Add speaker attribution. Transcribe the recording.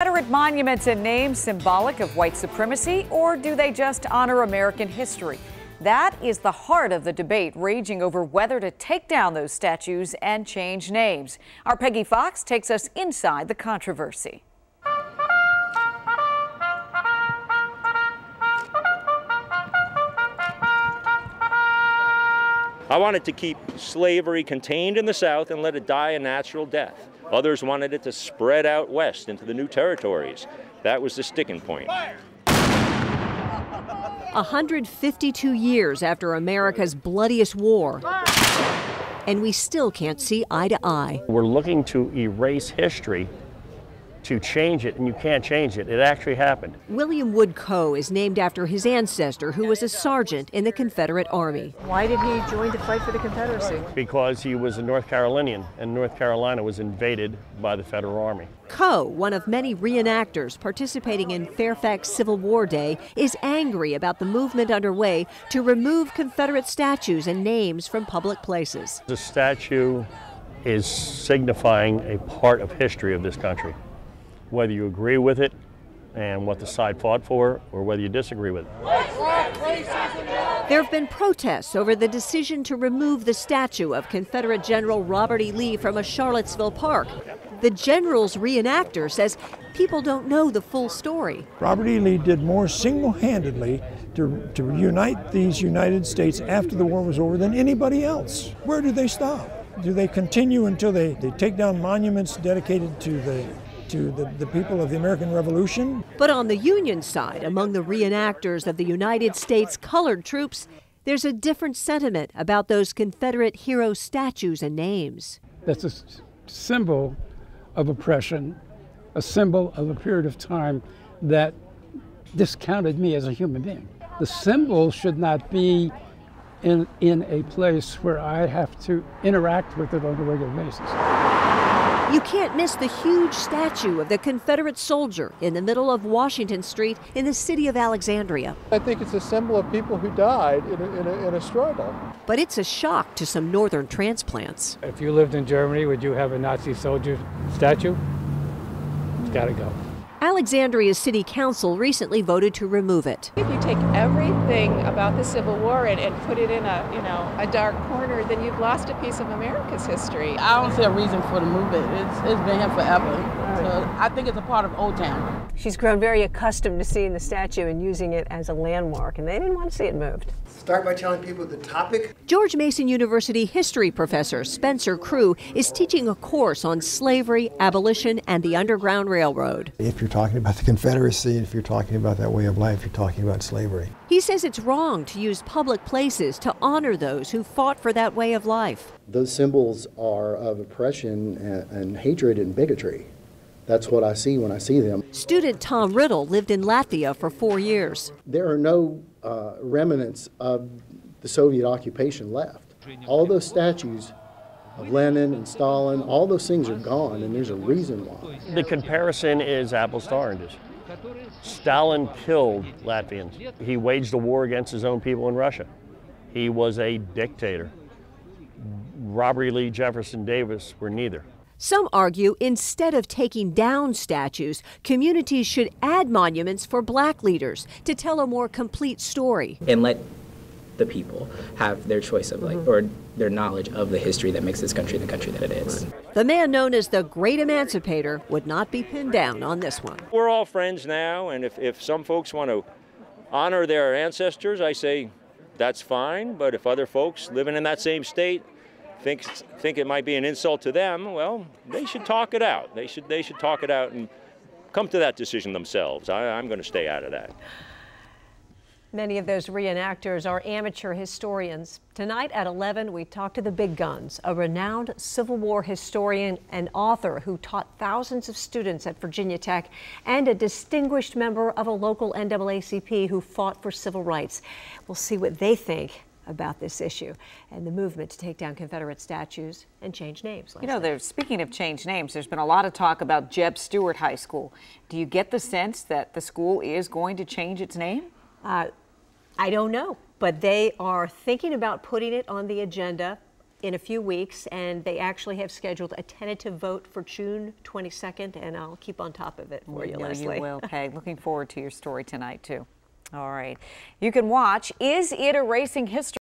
Speaker 1: Confederate monuments and names symbolic of white supremacy, or do they just honor American history? That is the heart of the debate raging over whether to take down those statues and change names. Our Peggy Fox takes us inside the controversy.
Speaker 2: I wanted to keep slavery contained in the South and let it die a natural death. Others wanted it to spread out west into the new territories. That was the sticking point.
Speaker 3: 152 years after America's bloodiest war, and we still can't see eye to eye.
Speaker 4: We're looking to erase history, to change it, and you can't change it. It actually happened.
Speaker 3: William Wood Coe is named after his ancestor, who was a sergeant in the Confederate Army. Why did he join to fight for the Confederacy?
Speaker 4: Because he was a North Carolinian, and North Carolina was invaded by the Federal Army.
Speaker 3: Coe, one of many reenactors participating in Fairfax Civil War Day, is angry about the movement underway to remove Confederate statues and names from public places.
Speaker 4: The statue is signifying a part of history of this country. Whether you agree with it and what the side fought for, or whether you disagree with it.
Speaker 3: There have been protests over the decision to remove the statue of Confederate General Robert E. Lee from a Charlottesville park. The general's reenactor says people don't know the full story.
Speaker 5: Robert E. Lee did more single-handedly to unite these United States after the war was over than anybody else. Where do they stop? Do they continue until they take down monuments dedicated to the people of the American Revolution?
Speaker 3: But on the Union side, among the reenactors of the United States colored troops, there's a different sentiment about those Confederate hero statues and names.
Speaker 6: That's a symbol of oppression, a symbol of a period of time that discounted me as a human being. The symbol should not be in a place where I have to interact with it on a regular basis.
Speaker 3: You can't miss the huge statue of the Confederate soldier in the middle of Washington Street in the city of Alexandria.
Speaker 7: I think it's a symbol of people who died in a struggle.
Speaker 3: But it's a shock to some northern transplants.
Speaker 6: If you lived in Germany, would you have a Nazi soldier statue? It's got to go.
Speaker 3: Alexandria's city council recently voted to remove it.
Speaker 8: If you take everything about the Civil War and put it in a dark corner, then you've lost a piece of America's history.
Speaker 9: I don't see a reason for the movement. It's been here forever. So I think it's a part of Old Town.
Speaker 10: She's grown very accustomed to seeing the statue and using it as a landmark, and they didn't want to see it moved.
Speaker 11: Start by telling people the topic.
Speaker 3: George Mason University history professor Spencer Crew is teaching a course on slavery, abolition, and the Underground Railroad.
Speaker 11: If you're talking about the Confederacy, if you're talking about that way of life, you're talking about slavery.
Speaker 3: He says it's wrong to use public places to honor those who fought for that way of life.
Speaker 12: Those symbols are of oppression and hatred and bigotry. That's what I see when I see them.
Speaker 3: Student Tom Riddle lived in Latvia for 4 years.
Speaker 12: There are no remnants of the Soviet occupation left. All those statues of Lenin and Stalin, all those things are gone, and there's a reason why.
Speaker 4: The comparison is apples to oranges. Stalin killed Latvians. He waged a war against his own people in Russia. He was a dictator. Robert E. Lee, Jefferson Davis were neither.
Speaker 3: Some argue instead of taking down statues, communities should add monuments for black leaders to tell a more complete story.
Speaker 13: And let the people have their choice of or their knowledge of the history that makes this country the country that it is.
Speaker 3: The man known as the Great Emancipator would not be pinned down on this one.
Speaker 2: We're all friends now, and if some folks want to honor their ancestors, I say that's fine, but if other folks living in that same state think it might be an insult to them, well, they should talk it out. They should talk it out and come to that decision themselves. I'm going to stay out of that.
Speaker 10: Many of those reenactors are amateur historians. Tonight at 11, we talk to the big guns, a renowned Civil War historian and author who taught thousands of students at Virginia Tech, and a distinguished member of a local NAACP who fought for civil rights. We'll see what they think about this issue and the movement to take down Confederate statues and change names.
Speaker 1: You know, speaking of change names, there's been a lot of talk about Jeb Stuart High School. Do you get the sense that the school is going to change its name?
Speaker 10: I don't know, but they are thinking about putting it on the agenda in a few weeks, and they actually have scheduled a tentative vote for June 22nd, and I'll keep on top of it for you, Leslie.
Speaker 1: You will, Peg. Looking forward to your story tonight, too. All right. You can watch Is It Erasing History?